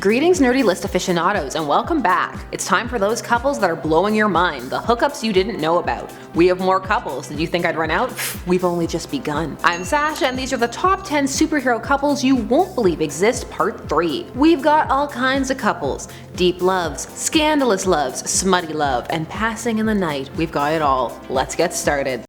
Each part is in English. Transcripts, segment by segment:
Greetings nerdy list aficionados and welcome back. It's time for those couples that are blowing your mind, the hookups you didn't know about. We have more couples. Did you think I'd run out? We've only just begun. I'm Sasha and these are the top 10 superhero couples you won't believe exist part 3. We've got all kinds of couples. Deep loves, scandalous loves, smutty love, and passing in the night. We've got it all. Let's get started.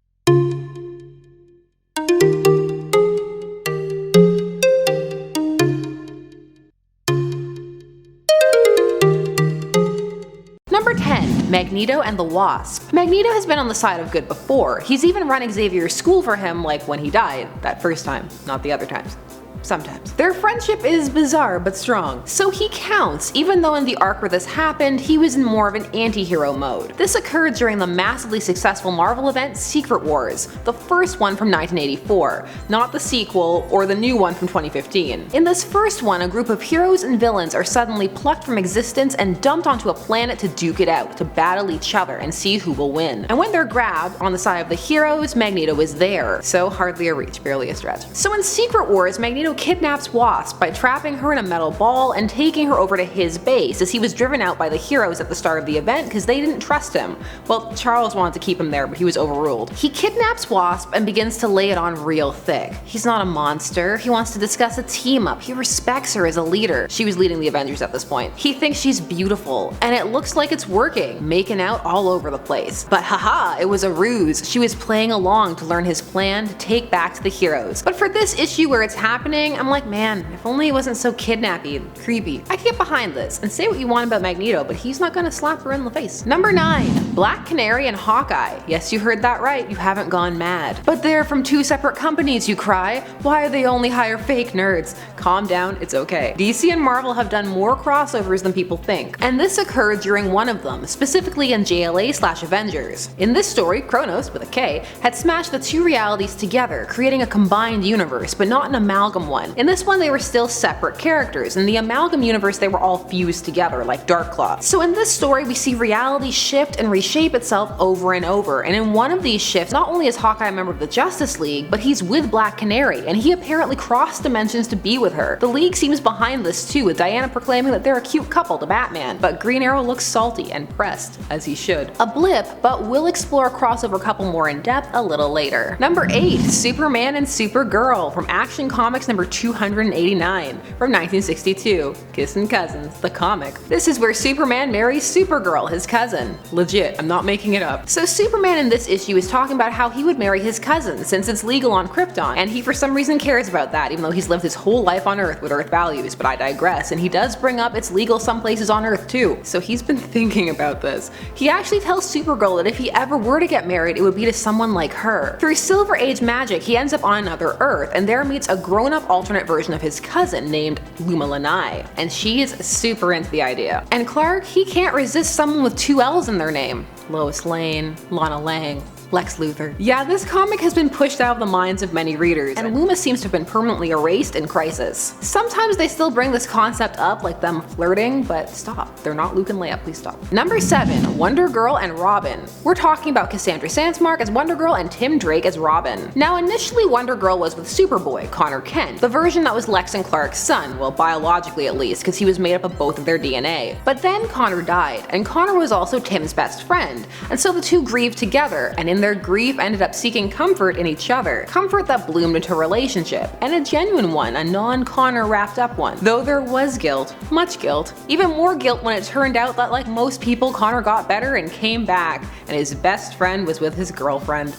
Number 10. Magneto and the Wasp. Magneto has been on the side of good before. He's even run Xavier's school for him, like when he died. That first time, not the other times. Sometimes. Their friendship is bizarre but strong, so he counts, even though in the arc where this happened, he was in more of an anti-hero mode. This occurred during the massively successful Marvel event Secret Wars, the first one from 1984, not the sequel or the new one from 2015. In this first one, a group of heroes and villains are suddenly plucked from existence and dumped onto a planet to duke it out, to battle each other and see who will win. And when they're grabbed, on the side of the heroes, Magneto is there, so hardly a reach, barely a stretch. So in Secret Wars, Magneto kidnaps Wasp by trapping her in a metal ball and taking her over to his base as he was driven out by the heroes at the start of the event because they didn't trust him. Well, Charles wanted to keep him there, but he was overruled. He kidnaps Wasp and begins to lay it on real thick. He's not a monster. He wants to discuss a team up. He respects her as a leader. She was leading the Avengers at this point. He thinks she's beautiful, and it looks like it's working, making out all over the place. But haha, it was a ruse. She was playing along to learn his plan to take back to the heroes. But for this issue where it's happening, I'm like, man, if only it wasn't so kidnappy and creepy. I can get behind this, and say what you want about Magneto, but he's not gonna slap her in the face. Number 9. Black Canary and Hawkeye. Yes, you heard that right, you haven't gone mad. But they're from two separate companies, you cry. Why do they only hire fake nerds? Calm down, it's okay. DC and Marvel have done more crossovers than people think, and this occurred during one of them, specifically in JLA/Avengers. In this story, Kronos, with a K, had smashed the two realities together, creating a combined universe, but not an amalgam one. In this one, they were still separate characters. In the amalgam universe, they were all fused together, like Darkclaw. So in this story, we see reality shift and reshape itself over and over, and in one of these shifts, not only is Hawkeye a member of the Justice League, but he's with Black Canary, and he apparently crossed dimensions to be with her. The League seems behind this too, with Diana proclaiming that they're a cute couple to Batman, but Green Arrow looks salty and pressed, as he should. A blip, but we'll explore a crossover couple more in depth a little later. Number 8. Superman and Supergirl, from Action Comics number 289 from 1962. Kissin' Cousins, the comic. This is where Superman marries Supergirl, his cousin. Legit, I'm not making it up. So Superman in this issue is talking about how he would marry his cousin since it's legal on Krypton, and he for some reason cares about that even though he's lived his whole life on Earth with Earth values, but I digress, and he does bring up it's legal some places on Earth too. So he's been thinking about this. He actually tells Supergirl that if he ever were to get married, it would be to someone like her. Through Silver Age magic, he ends up on another Earth, and there meets a grown-up alternate version of his cousin named Luma Lanai, and she is super into the idea. And Clark, he can't resist someone with two L's in their name. Lois Lane, Lana Lang, Lex Luthor. Yeah, this comic has been pushed out of the minds of many readers, and Luma seems to have been permanently erased in Crisis. Sometimes they still bring this concept up, like them flirting, but stop. They're not Luke and Leia, please stop. Number 7. Wonder Girl and Robin. We're talking about Cassandra Sandsmark as Wonder Girl and Tim Drake as Robin. Now initially Wonder Girl was with Superboy, Connor Kent, the version that was Lex and Clark's son, well biologically at least, because he was made up of both of their DNA. But then Connor died, and Connor was also Tim's best friend, and so the two grieved together, and in their grief ended up seeking comfort in each other. Comfort that bloomed into a relationship, and a genuine one, a non-Connor wrapped up one. Though there was guilt, much guilt. Even more guilt when it turned out that like most people, Connor got better and came back, and his best friend was with his girlfriend.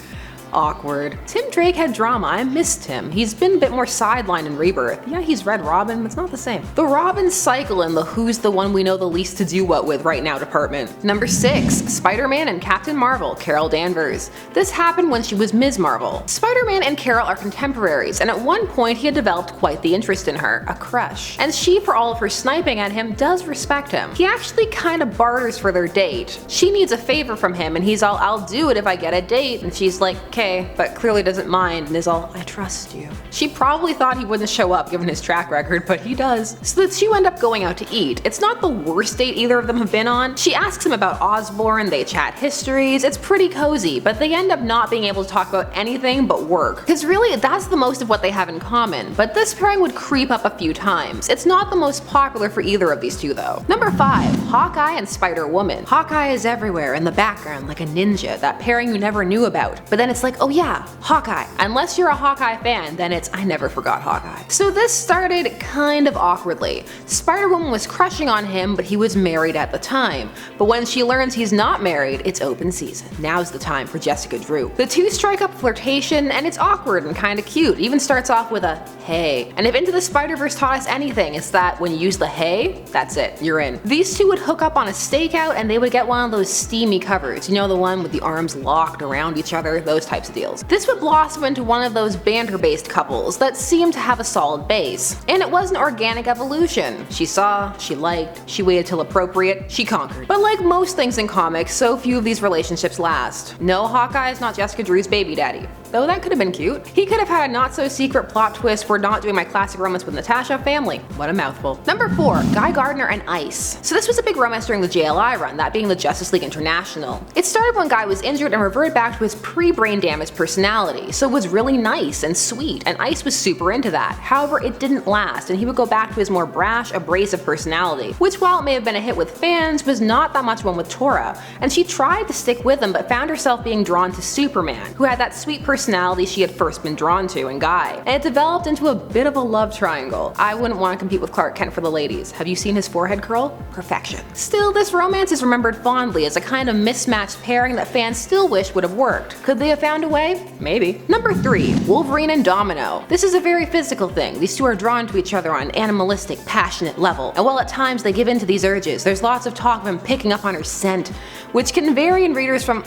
Awkward. Tim Drake had drama, I missed him. He's been a bit more sidelined in Rebirth. Yeah, he's Red Robin, but it's not the same. The Robin cycle in the Who's the One We Know the Least to Do What With Right Now department. Number 6. Spider-Man and Captain Marvel, Carol Danvers. This happened when she was Ms. Marvel. Spider-Man and Carol are contemporaries, and at one point he had developed quite the interest in her, a crush. And she, for all of her sniping at him, does respect him. He actually kinda barters for their date. She needs a favor from him, and he's all, I'll do it if I get a date, and she's like, okay. okay, but clearly doesn't mind and is all, I trust you. She probably thought he wouldn't show up given his track record, but he does. So the two end up going out to eat. It's not the worst date either of them have been on. She asks him about Osborne, they chat histories, it's pretty cozy, but they end up not being able to talk about anything but work. Because really, that's the most of what they have in common, but this pairing would creep up a few times. It's not the most popular for either of these two though. Number 5. Hawkeye and Spider-Woman. Hawkeye is everywhere in the background like a ninja, that pairing you never knew about. But then it's like, oh yeah, Hawkeye. Unless you're a Hawkeye fan, then it's I never forgot Hawkeye. So this started kind of awkwardly. Spider-Woman was crushing on him, but he was married at the time. But when she learns he's not married, it's open season. Now's the time for Jessica Drew. The two strike up flirtation, and it's awkward and kinda cute. It even starts off with a hey. And if Into the Spider-Verse taught us anything, it's that when you use the hey, that's it, you're in. These two would hook up on a stakeout and they would get one of those steamy covers. You know, the one with the arms locked around each other, those types of deals. This would blossom into one of those banter-based couples that seemed to have a solid base. And it was an organic evolution. She saw, she liked, she waited till appropriate, she conquered. But like most things in comics, so few of these relationships last. No, Hawkeye is not Jessica Drew's baby daddy. Though that could have been cute. He could have had a not-so-secret plot twist for not doing my classic romance with Natasha family. What a mouthful. Number 4. Guy Gardner and Ice. So this was a big romance during the JLI run, that being the Justice League International. It started when Guy was injured and reverted back to his pre-brain damage personality, so it was really nice and sweet, and Ice was super into that. However, it didn't last, and he would go back to his more brash, abrasive personality, which while it may have been a hit with fans, was not that much one with Tora, and she tried to stick with him but found herself being drawn to Superman, who had that sweet personality she had first been drawn to in Guy, and it developed into a bit of a love triangle. I wouldn't want to compete with Clark Kent for the ladies. Have you seen his forehead curl? Perfection. Still, this romance is remembered fondly as a kind of mismatched pairing that fans still wish would have worked. Could they have found a way? Maybe. Number 3. Wolverine and Domino. This is a very physical thing. These two are drawn to each other on an animalistic, passionate level, and while at times they give in to these urges, there's lots of talk of him picking up on her scent, which can vary in readers from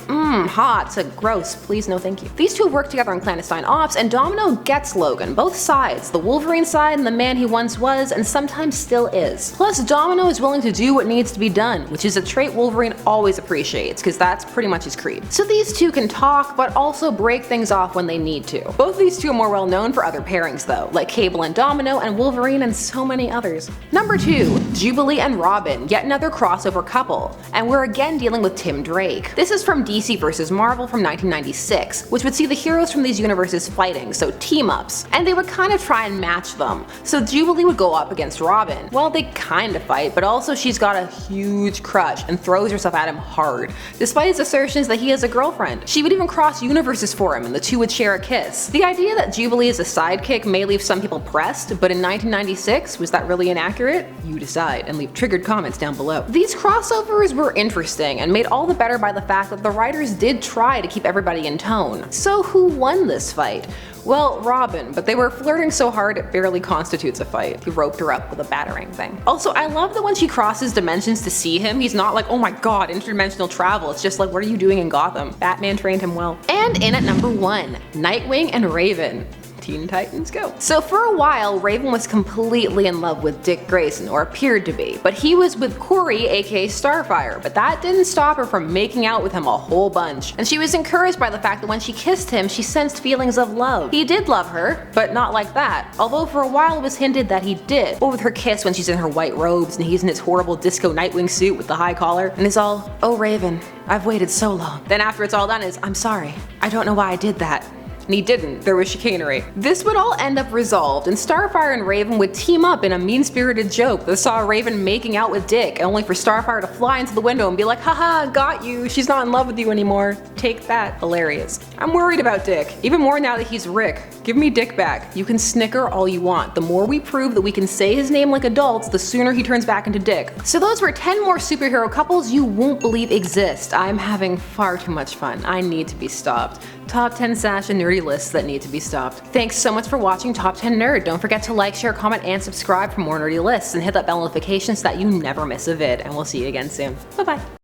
hot to gross, please no thank you. These two have worked together on clandestine ops, and Domino gets Logan, both sides, the Wolverine side and the man he once was and sometimes still is. Plus, Domino is willing to do what needs to be done, which is a trait Wolverine always appreciates, because that's pretty much his creed. So these two can talk, but also break things off when they need to. Both of these two are more well known for other pairings though, like Cable and Domino and Wolverine and so many others. Number 2. Jubilee and Robin, yet another crossover couple, and we're again dealing with Tim Drake. This is from DC vs. Marvel from 1996, which would see the heroes from these universes fighting, so team-ups, and they would kind of try and match them. So Jubilee would go up against Robin. Well, they kind of fight, but also she's got a huge crush and throws herself at him hard, despite his assertions that he has a girlfriend. She would even cross universes for him and the two would share a kiss. The idea that Jubilee is a sidekick may leave some people pressed, but in 1996, was that really inaccurate? You decide, and leave triggered comments down below. These crossovers were interesting and made all the better by the fact that the writers did try to keep everybody in tone. So who won this fight? Well, Robin, but they were flirting so hard it barely constitutes a fight. He roped her up with a battering thing. Also, I love that when she crosses dimensions to see him, he's not like, oh my god, interdimensional travel. It's just like, what are you doing in Gotham? Batman trained him well. And in at number 1, Nightwing and Raven. Teen Titans go. So for a while, Raven was completely in love with Dick Grayson, or appeared to be, but he was with Kory, aka Starfire, but that didn't stop her from making out with him a whole bunch. And she was encouraged by the fact that when she kissed him, she sensed feelings of love. He did love her, but not like that, although for a while it was hinted that he did. Or with her kiss when she's in her white robes and he's in his horrible disco Nightwing suit with the high collar, and is all, oh Raven, I've waited so long. Then after it's all done is, I'm sorry, I don't know why I did that. And he didn't, there was chicanery. This would all end up resolved, and Starfire and Raven would team up in a mean-spirited joke that saw Raven making out with Dick, only for Starfire to fly into the window and be like, haha, got you, she's not in love with you anymore. Take that. Hilarious. I'm worried about Dick, even more now that he's Rick. Give me Dick back. You can snicker all you want. The more we prove that we can say his name like adults, the sooner he turns back into Dick. So those were 10 more superhero couples you won't believe exist. I'm having far too much fun. I need to be stopped. Top 10 sash and nerdy lists that need to be stopped. Thanks so much for watching Top 10 Nerd. Don't forget to like, share, comment, and subscribe for more nerdy lists, and hit that bell notification so that you never miss a vid, and we'll see you again soon. Bye bye.